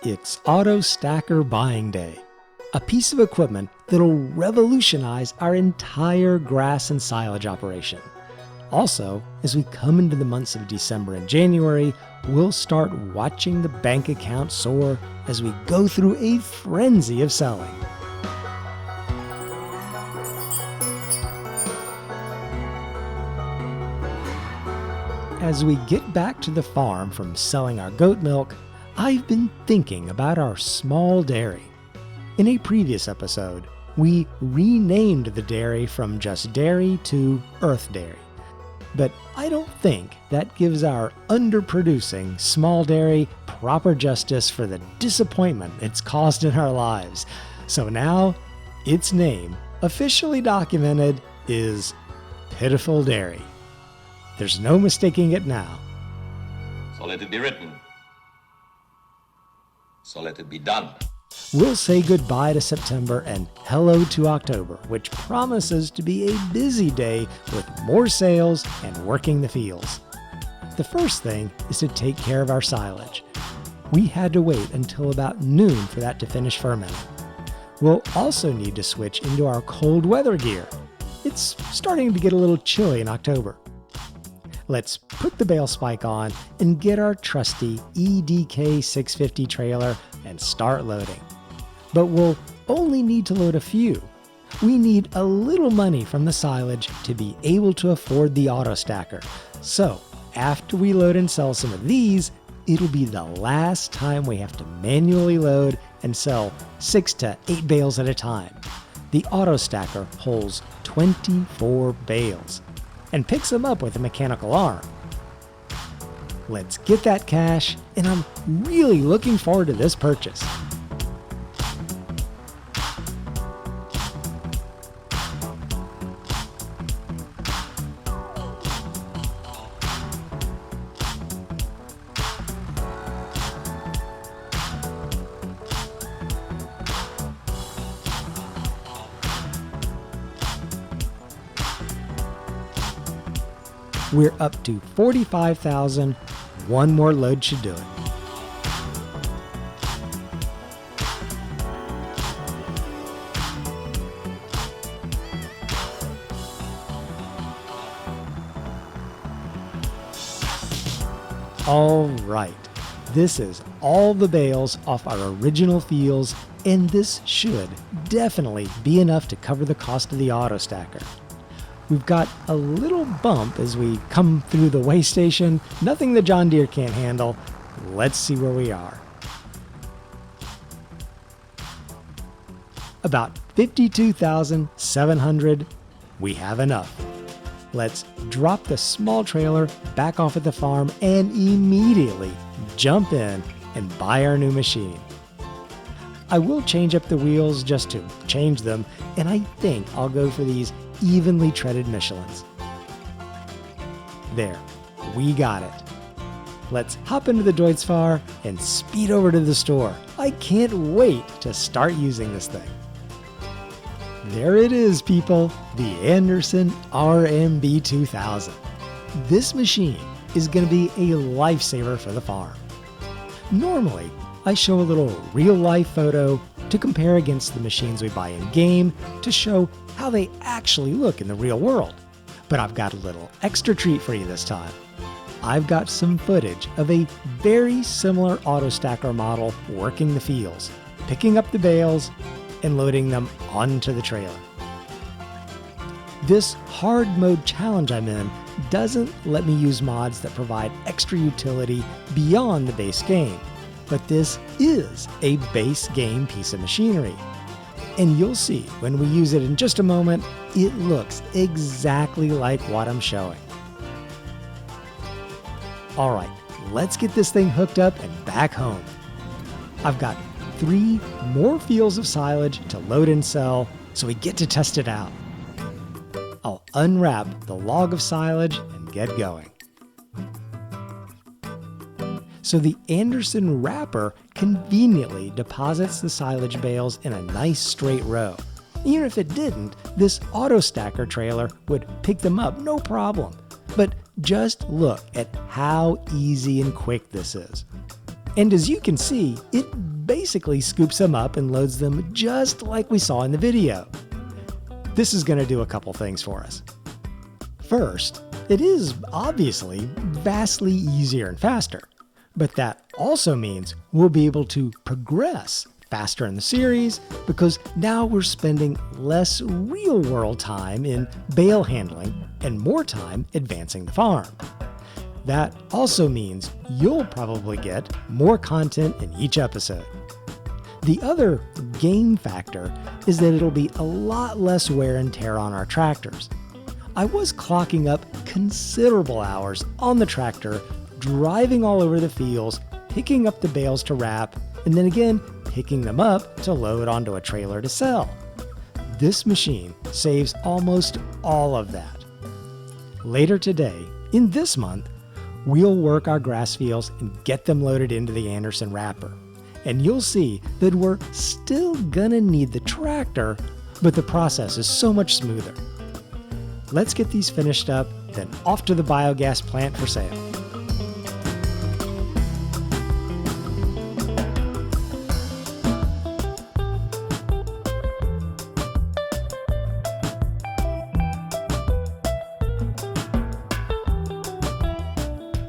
It's Auto Stacker Buying Day, a piece of equipment that'll revolutionize our entire grass and silage operation. Also, as we come into the months of December and January, we'll start watching the bank account soar as we go through a frenzy of selling. As we get back to the farm from selling our goat milk, I've been thinking about our small dairy. In a previous episode, we renamed the dairy from just dairy to Earth Dairy. But I don't think that gives our underproducing small dairy proper justice for the disappointment it's caused in our lives. So now, its name, officially documented, is Pitiful Dairy. There's no mistaking it now. So let it be written. So let it be done. We'll say goodbye to September and hello to October, which promises to be a busy day with more sales and working the fields. The first thing is to take care of our silage. We had to wait until about noon for that to finish fermenting. We'll also need to switch into our cold weather gear. It's starting to get a little chilly in October. Let's put the bale spike on and get our trusty EDK 650 trailer and start loading. But we'll only need to load a few. We need a little money from the silage to be able to afford the auto stacker. So after we load and sell some of these, it'll be the last time we have to manually load and sell 6 to 8 bales at a time. The auto stacker holds 24 bales and picks them up with a mechanical arm. Let's get that cash, and I'm really looking forward to this purchase. We're up to 45,000. One more load should do it. All right, this is all the bales off our original fields, and this should definitely be enough to cover the cost of the auto stacker. We've got a little bump as we come through the weigh station, nothing the John Deere can't handle. Let's see where we are. About 52,700. We have enough. Let's drop the small trailer back off at the farm and immediately jump in and buy our new machine. I will change up the wheels just to change them, and I think I'll go for these evenly treaded Michelins. There, we got it. Let's hop into the Deutz-Fahr and speed over to the store. I can't wait to start using this thing. There it is, people, the Anderson RMB 2000. This machine is going to be a lifesaver for the farm. Normally, I show a little real-life photo to compare against the machines we buy in-game to show how they actually look in the real world. But I've got a little extra treat for you this time. I've got some footage of a very similar auto stacker model working the fields, picking up the bales and loading them onto the trailer. This hard mode challenge I'm in doesn't let me use mods that provide extra utility beyond the base game, but this is a base game piece of machinery. And you'll see when we use it in just a moment, it looks exactly like what I'm showing. All right, let's get this thing hooked up and back home. I've got 3 more fields of silage to load and sell, so we get to test it out. I'll unwrap the log of silage and get going. So the Anderson wrapper conveniently deposits the silage bales in a nice straight row. Even if it didn't, this auto stacker trailer would pick them up no problem. But just look at how easy and quick this is. And as you can see, it basically scoops them up and loads them just like we saw in the video. This is going to do a couple things for us. First, it is obviously vastly easier and faster, but that also means we'll be able to progress faster in the series because now we're spending less real-world time in bale handling and more time advancing the farm. That also means you'll probably get more content in each episode. The other game factor is that it'll be a lot less wear and tear on our tractors. I was clocking up considerable hours on the tractor, driving all over the fields, picking up the bales to wrap, and then again picking them up to load onto a trailer to sell. This machine saves almost all of that. Later today, in this month, we'll work our grass fields and get them loaded into the Anderson wrapper. And you'll see that we're still gonna need the tractor, but the process is so much smoother. Let's get these finished up, then off to the biogas plant for sale.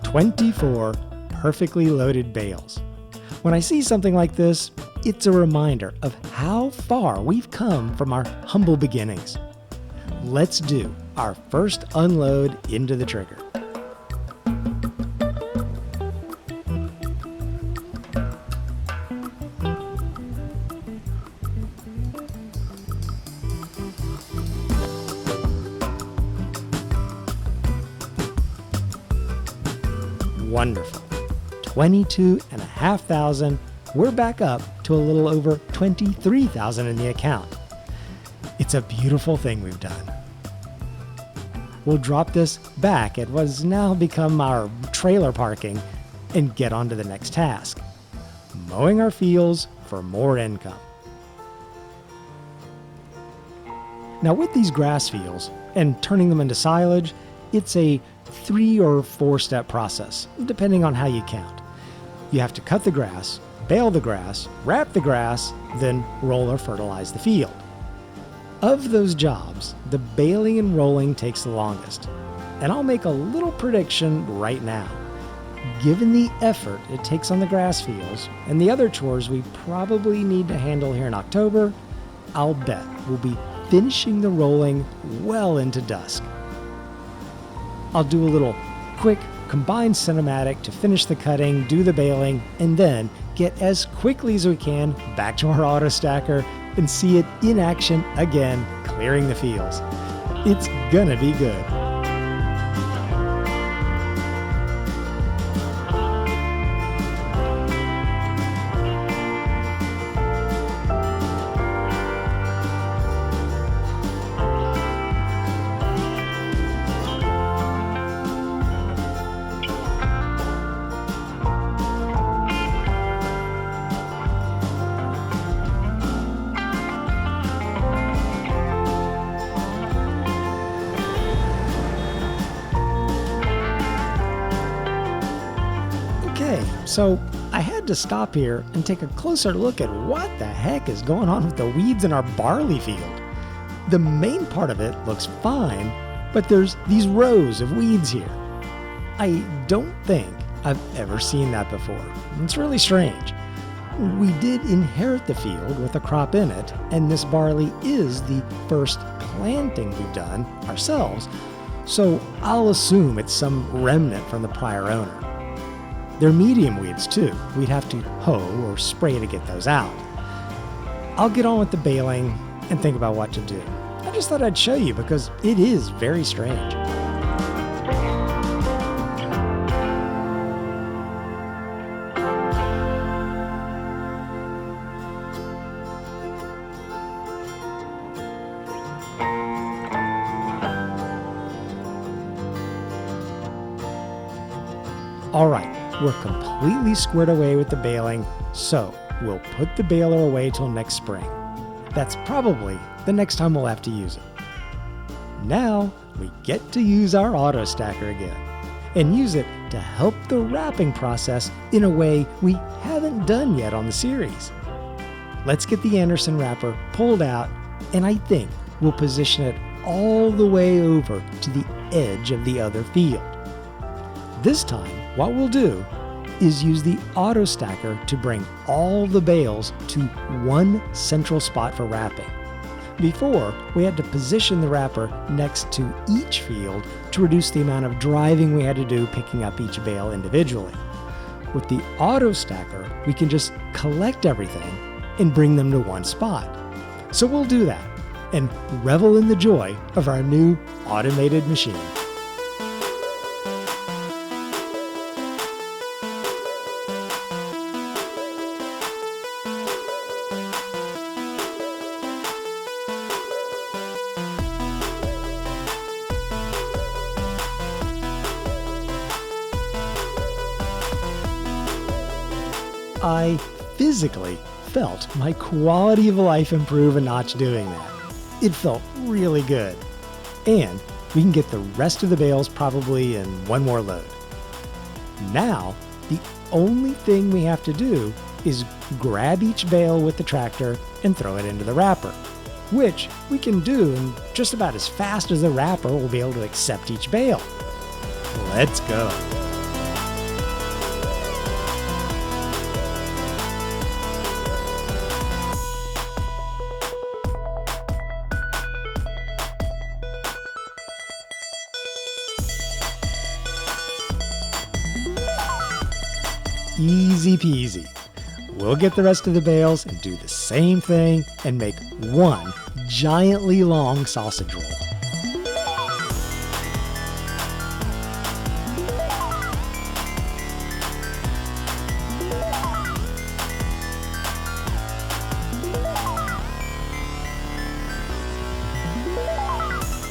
"24 perfectly loaded bales." When I see something like this, it's a reminder of how far we've come from our humble beginnings. Let's do our first unload into the trigger. Wonderful. 22,500. We're back up to a little over 23,000 in the account. It's a beautiful thing we've done. We'll drop this back at what has now become our trailer parking and get on to the next task, mowing our fields for more income. Now with these grass fields and turning them into silage, it's a 3 or 4 step process, depending on how you count. You have to cut the grass, bale the grass, wrap the grass, then roll or fertilize the field. Of those jobs, the baling and rolling takes the longest. And I'll make a little prediction right now. Given the effort it takes on the grass fields and the other chores we probably need to handle here in October, I'll bet we'll be finishing the rolling well into dusk. I'll do a little quick combined cinematic to finish the cutting, do the baling, and then get as quickly as we can back to our auto stacker and see it in action again, clearing the fields. It's gonna be good. So I had to stop here and take a closer look at what the heck is going on with the weeds in our barley field. The main part of it looks fine, but there's these rows of weeds here. I don't think I've ever seen that before. It's really strange. We did inherit the field with a crop in it, and this barley is the first planting we've done ourselves, so I'll assume it's some remnant from the prior owner. They're medium weeds too. We'd have to hoe or spray to get those out. I'll get on with the baling and think about what to do. I just thought I'd show you because it is very strange. All right. We're completely squared away with the baling, so we'll put the baler away till next spring. That's probably the next time we'll have to use it. Now we get to use our auto stacker again and use it to help the wrapping process in a way we haven't haven't done yet on the series. Let's get the Anderson wrapper pulled out, and I think we'll position it all the way over to the edge of the other field. This time, what we'll do is use the auto stacker to bring all the bales to one central spot for wrapping. Before, we had to position the wrapper next to each field to reduce the amount of driving we had to do picking up each bale individually. With the auto stacker, we can just collect everything and bring them to one spot. So we'll do that and revel in the joy of our new automated machine. I physically felt my quality of life improve a notch doing that. It felt really good. And we can get the rest of the bales probably in one more load. Now, the only thing we have to do is grab each bale with the tractor and throw it into the wrapper, which we can do in just about as fast as the wrapper will be able to accept each bale. Let's go. Easy peasy. We'll get the rest of the bales and do the same thing and make one giantly long sausage roll.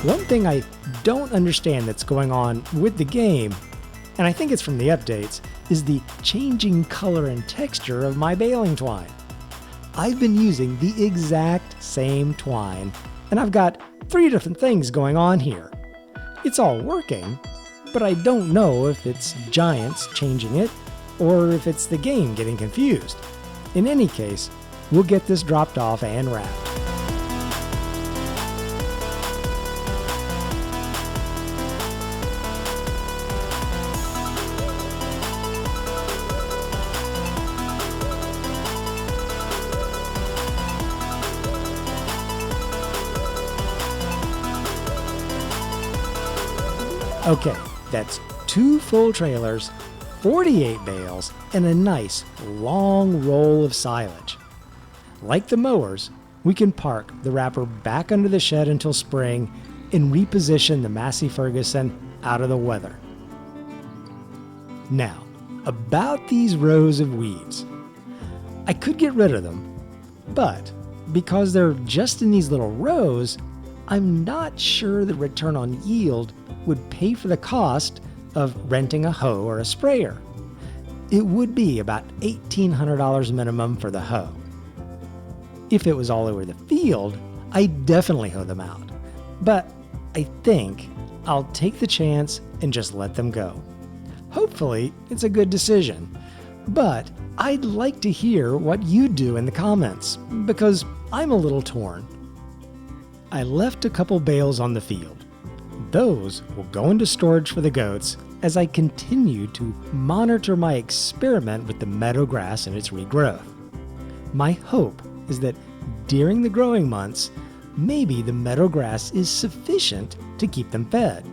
One thing I don't understand that's going on with the game, and I think it's from the updates, is the changing color and texture of my baling twine. I've been using the exact same twine, and I've got 3 different things going on here. It's all working, but I don't know if it's Giants changing it, or if it's the game getting confused. In any case, we'll get this dropped off and wrapped. Okay, that's 2 full trailers, 48 bales, and a nice long roll of silage. Like the mowers, we can park the wrapper back under the shed until spring and reposition the Massey Ferguson out of the weather. Now, about these rows of weeds. I could get rid of them, but because they're just in these little rows, I'm not sure the return on yield would pay for the cost of renting a hoe or a sprayer. It would be about $1,800 minimum for the hoe. If it was all over the field, I'd definitely hoe them out. But I think I'll take the chance and just let them go. Hopefully, it's a good decision. But I'd like to hear what you do in the comments, because I'm a little torn. I left a couple bales on the field. Those will go into storage for the goats as I continue to monitor my experiment with the meadow grass and its regrowth. My hope is that during the growing months, maybe the meadow grass is sufficient to keep them fed.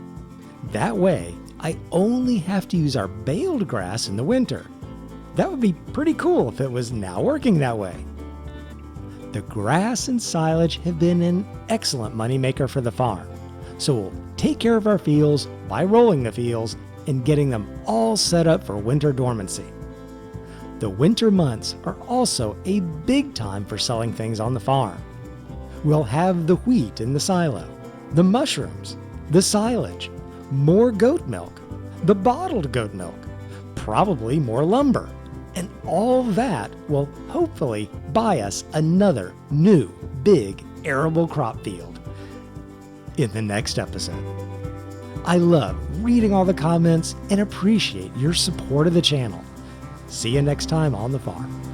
That way, I only have to use our baled grass in the winter. That would be pretty cool if it was now working that way. The grass and silage have been an excellent moneymaker for the farm, so we'll take care of our fields by rolling the fields and getting them all set up for winter dormancy. The winter months are also a big time for selling things on the farm. We'll have the wheat in the silo, the mushrooms, the silage, more goat milk, the bottled goat milk, probably more lumber, and all that will hopefully buy us another new big arable crop field in the next episode. I love reading all the comments and appreciate your support of the channel. See you next time on the farm.